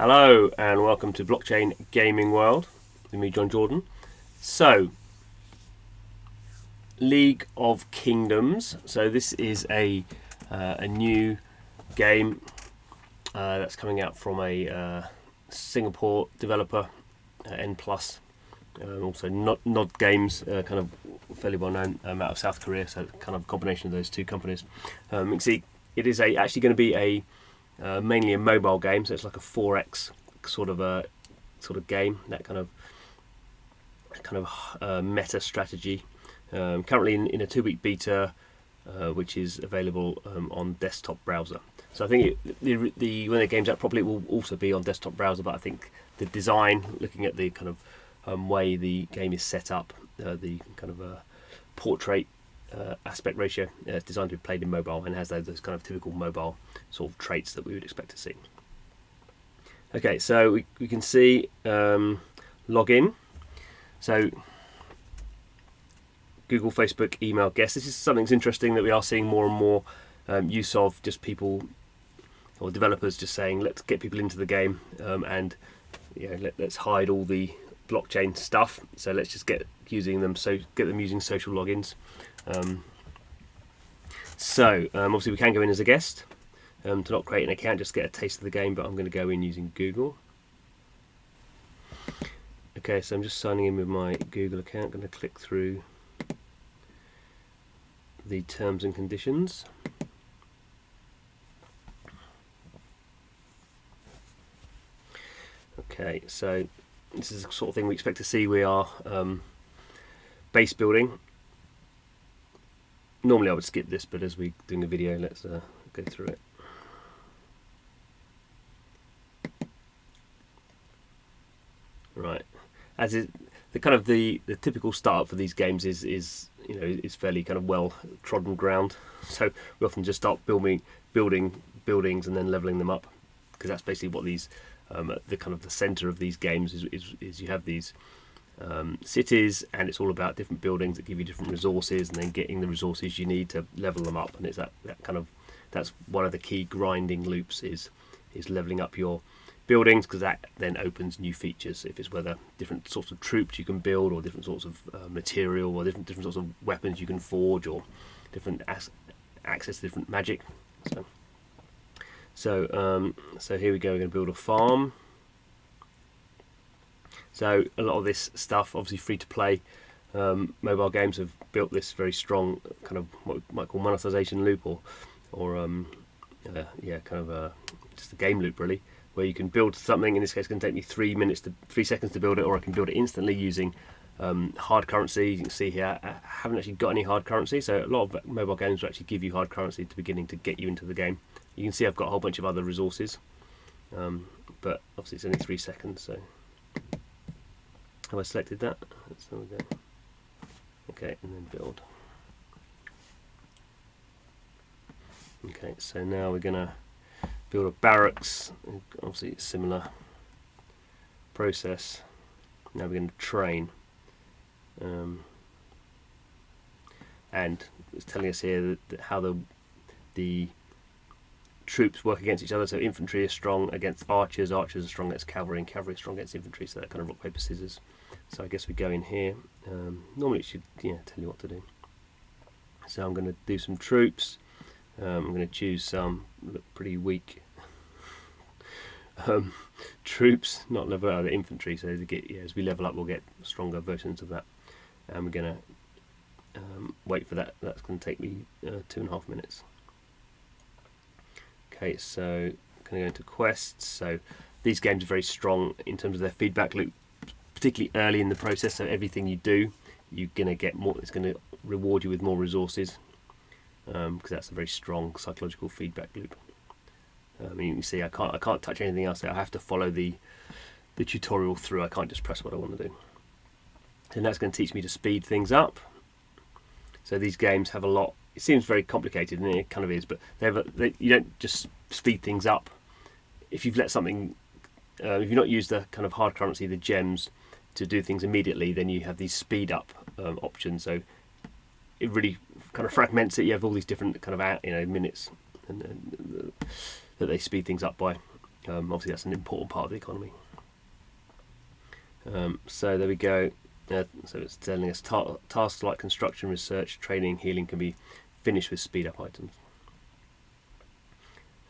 Hello and welcome to Blockchain Gaming World with me, John Jordan. So, League of Kingdoms. So this is a new game that's coming out from a Singapore developer, N+. Also Nod Games, kind of fairly well known out of South Korea. So kind of a combination of those two companies. You can see it is actually going to be a mainly a mobile game, so it's like a 4X sort of game, that kind of meta strategy. Currently in a 2-week beta, which is available on desktop browser. So I think when the game's out properly, it will also be on desktop browser. But I think the design, looking at the kind of way the game is set up, the kind of portrait aspect ratio, it's designed to be played in mobile and has those kind of typical mobile sort of traits that we would expect to see. Okay, so we can see login. So Google, Facebook, email, guest. This is something that's interesting that we are seeing more and more use of, just people or developers just saying, let's get people into the game and let's hide all the blockchain stuff. So let's just get them using social logins. Obviously we can go in as a guest to not create an account, just get a taste of the game, but I'm going to go in using Google. Okay, so I'm just signing in with my Google account. I'm going to click through the terms and conditions. Okay, so this is the sort of thing we expect to see. We are base building. Normally I would skip this, but as we're doing a video, let's go through it. Right, as is the typical startup for these games is fairly kind of well trodden ground. So we often just start building buildings and then leveling them up, because that's basically what these the center of these games is you have these cities, and it's all about different buildings that give you different resources, and then getting the resources you need to level them up. And it's that's one of the key grinding loops is leveling up your buildings, because that then opens new features. If it's whether different sorts of troops you can build, or different sorts of material, or different sorts of weapons you can forge, or different access to different magic. So here we go. We're going to build a farm. So a lot of this stuff, obviously free to play mobile games, have built this very strong kind of what we might call monetization loop, or just a game loop really, where you can build something. In this case, it's going to take me 3 seconds to build it, or I can build it instantly using hard currency. You can see here I haven't actually got any hard currency, so a lot of mobile games will actually give you hard currency at the beginning to get you into the game. You can see I've got a whole bunch of other resources, but obviously it's only 3 seconds. So have I selected that? There we go. Okay, and then build. Okay, so now we're going to build a barracks. Obviously it's a similar process. Now we're going to train. And it's telling us here that how the troops work against each other. So infantry is strong against archers, archers are strong against cavalry, and cavalry is strong against infantry. So that kind of rock, paper, scissors. So I guess we go in here. Normally it should tell you what to do. So I'm going to do some troops. I'm going to choose some look pretty weak troops, not level out of the infantry. So as we level up, we'll get stronger versions of that. And we're going to wait for that. That's going to take me 2.5 minutes. Okay, so I'm going to go into quests. So these games are very strong in terms of their feedback loop, particularly early in the process. So everything you do, you're going to get more. It's going to reward you with more resources, because that's a very strong psychological feedback loop. You can see I can't touch anything else. I have to follow the tutorial through. I can't just press what I want to do. And that's going to teach me to speed things up. So these games have a lot. It seems very complicated, and it kind of is, but you don't just speed things up. If you've let something, if you've not used the kind of hard currency, the gems, to do things immediately, then you have these speed up options. So it really kind of fragments it. You have all these different kind of minutes that they speed things up by. Obviously that's an important part of the economy. So there we go. So it's telling us tasks like construction, research, training, healing can be finished with speed up items.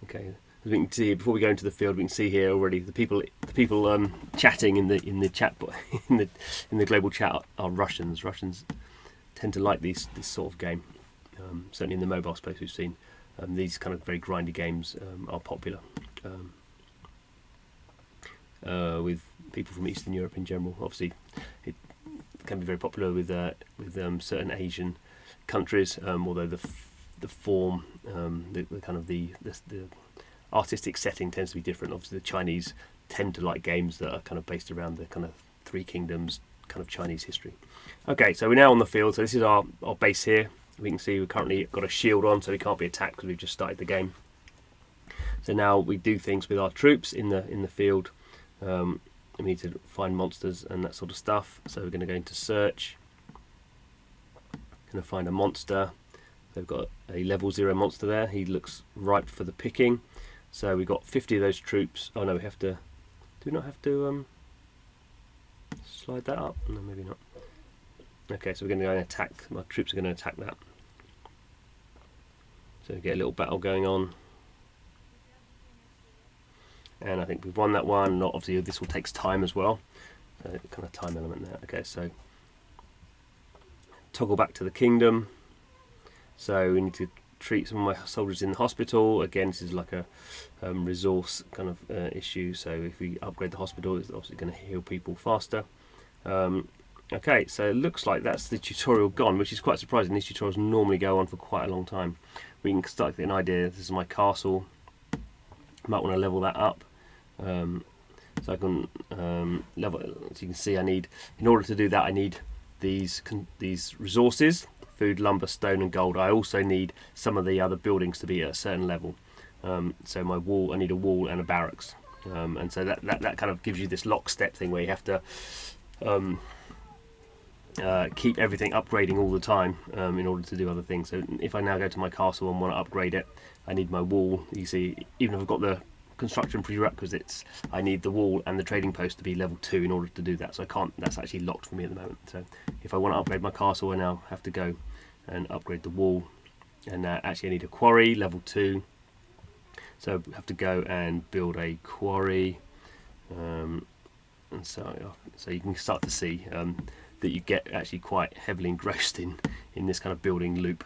Okay, as we can see before we go into the field, we can see here already the people chatting in the chat in the global chat are Russians. Russians tend to like this sort of game. Certainly in the mobile space we've seen these kind of very grindy games are popular with people from Eastern Europe in general. Obviously, it can be very popular with certain Asian countries, although the form, the kind of the artistic setting tends to be different. Obviously, the Chinese tend to like games that are kind of based around the kind of Three Kingdoms kind of Chinese history. Okay, so we're now on the field. So this is our base here. We can see we've currently got a shield on, so we can't be attacked because we've just started the game. So now we do things with our troops in the field. We need to find monsters and that sort of stuff. So we're going to go into search. Going to find a monster. They've got a level 0 monster there. He looks ripe for the picking. So we've got 50 of those troops. Oh no, we have to. Do we not have to slide that up? No, maybe not. Okay, so we're going to go and attack. My troops are going to attack that. So we get a little battle going on. And I think we've won that one. Not obviously this will takes time as well. So kind of time element there. Okay, so toggle back to the kingdom. So we need to treat some of my soldiers in the hospital. Again, this is like a resource kind of issue. So if we upgrade the hospital, it's obviously going to heal people faster. Okay, so it looks like that's the tutorial gone, which is quite surprising. These tutorials normally go on for quite a long time. We can start to get an idea. This is my castle. Might want to level that up. So I can level. As you can see, I need, in order to do that, I need these resources: food, lumber, stone, and gold. I also need some of the other buildings to be at a certain level. So my wall, I need a wall and a barracks, and so that kind of gives you this lockstep thing where you have to keep everything upgrading all the time in order to do other things. So if I now go to my castle and want to upgrade it, I need my wall. You see, even if I've got the construction prerequisites, I need the wall and the trading post to be level 2 in order to do that. So I can't, that's actually locked for me at the moment. So if I want to upgrade my castle, I now have to go and upgrade the wall. And actually I need a quarry, level 2. So I have to go and build a quarry. And so you can start to see that you get actually quite heavily engrossed in this kind of building loop.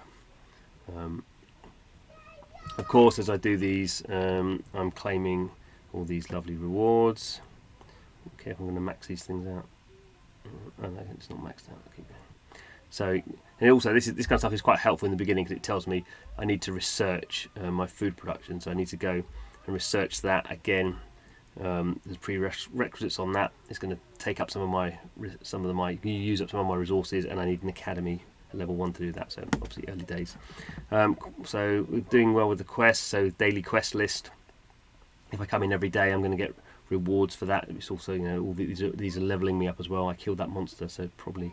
Of course, as I do these, I'm claiming all these lovely rewards. Okay, I'm going to max these things out. Oh no, it's not maxed out. I'll keep going. So, and also this kind of stuff is quite helpful in the beginning because it tells me I need to research my food production. So I need to go and research that again. There's prerequisites on that. It's going to take up you can use up some of my resources, and I need an academy level 1 to do that. So obviously early days. So we're doing well with the quests. So daily quest list. If I come in every day, I'm going to get rewards for that. It's also, you know, all these are leveling me up as well. I killed that monster, so probably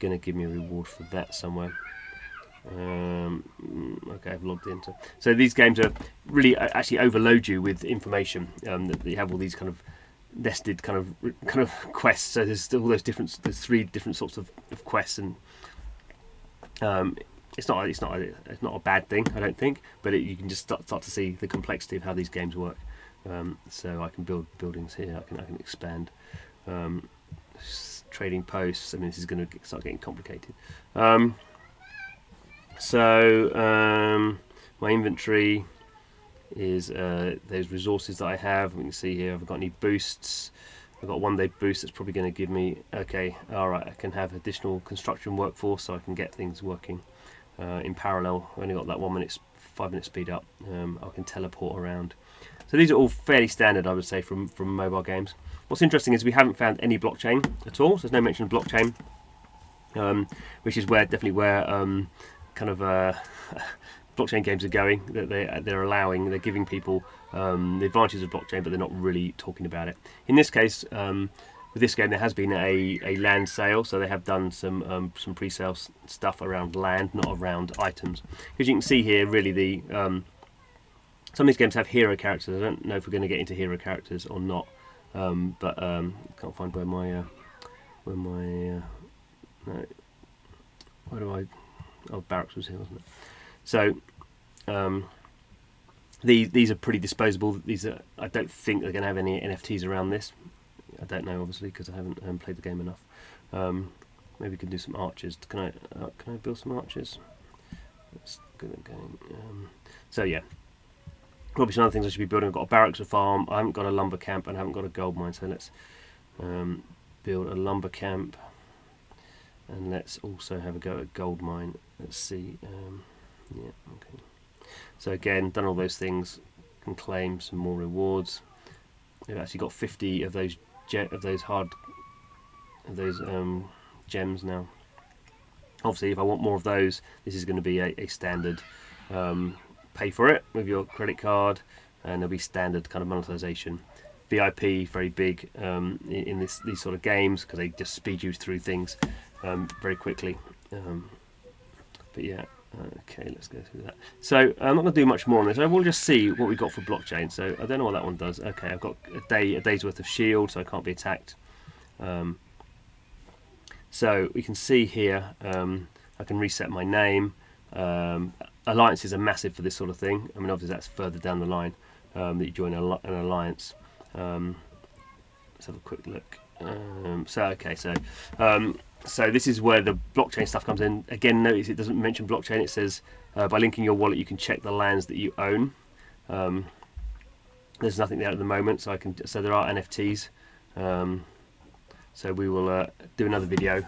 going to give me a reward for that somewhere. Okay, I've logged in. So these games are really actually overload you with information. That you have all these kind of nested kind of quests. So there's all those different. There's 3 different sorts of quests, and it's not a bad thing, I don't think. But you can just start to see the complexity of how these games work. So I can build buildings here. I can expand trading posts. I mean, this is going to start getting complicated. So my inventory is those resources that I have. We can see here I've got any boosts. I've got a 1-day boost that's probably going to give me, okay, alright, I can have additional construction workforce so I can get things working in parallel. I've only got that 5-minute speed up. I can teleport around. So these are all fairly standard, I would say, from mobile games. What's interesting is we haven't found any blockchain at all, so there's no mention of blockchain, which is definitely where kind of blockchain games are going. They're giving people the advantages of blockchain, but they're not really talking about it. In this case, with this game, there has been a land sale, so they have done some pre-sale stuff around land, not around items. As you can see here, really Some of these games have hero characters. I don't know if we're going to get into hero characters or not, but can't find where my no, where do I? Oh, Barracks was here, wasn't it? So these are pretty disposable. These are, I don't think they're going to have any NFTs around this. I don't know, obviously, because I haven't played the game enough. Maybe we can do some archers. Can I build some archers? Let's get it going. So yeah, probably some other things I should be building. I've got a barracks, a farm. I haven't got a lumber camp, and I haven't got a gold mine. So let's build a lumber camp, and let's also have a go at gold mine. Let's see. Yeah, okay. So again, done all those things. Can claim some more rewards. We've actually got 50 of those gems now. Obviously, if I want more of those, this is going to be a standard pay for it with your credit card, and there'll be standard kind of monetization. VIP, very big in these sort of games, because they just speed you through things very quickly. But yeah, okay, let's go through that. So I'm not going to do much more on this. I will just see what we got for blockchain. So I don't know what that one does. Okay, I've got a day's worth of shield, so I can't be attacked. So we can see here, I can reset my name. Alliances are massive for this sort of thing. I mean, obviously that's further down the line that you join an alliance. Let's have a quick look. So this is where the blockchain stuff comes in. Again, notice it doesn't mention blockchain. It says by linking your wallet, you can check the lands that you own. There's nothing there at the moment, so so there are NFTs. So we will do another video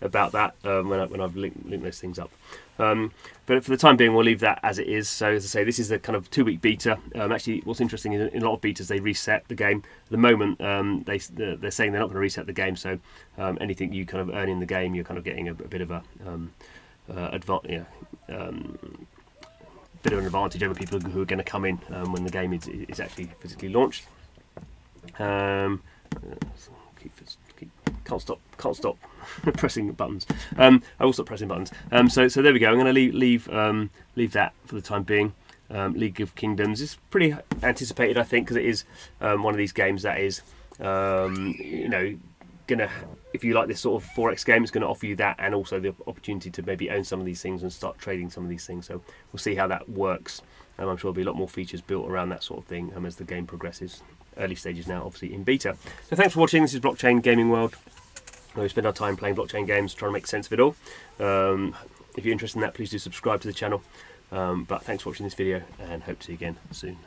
about that when I've linked those things up. But for the time being, we'll leave that as it is. So as I say, this is a kind of 2-week beta. Actually, what's interesting is in a lot of betas they reset the game. At the moment, they're saying they're not going to reset the game. So anything you kind of earn in the game, you're kind of getting a bit of an advantage over people who are going to come in when the game is actually physically launched. Can't stop pressing buttons. I will stop pressing buttons. So there we go. I'm going to leave that for the time being. League of Kingdoms is pretty anticipated, I think, because it is one of these games that is, gonna, if you like this sort of 4X game, it's going to offer you that, and also the opportunity to maybe own some of these things and start trading some of these things. So we'll see how that works. I'm sure there'll be a lot more features built around that sort of thing as the game progresses. Early stages now, obviously in beta. So thanks for watching. This is Blockchain Gaming World, where we spend our time playing blockchain games, trying to make sense of it all. If you're interested in that, please do subscribe to the channel. But thanks for watching this video, and hope to see you again soon.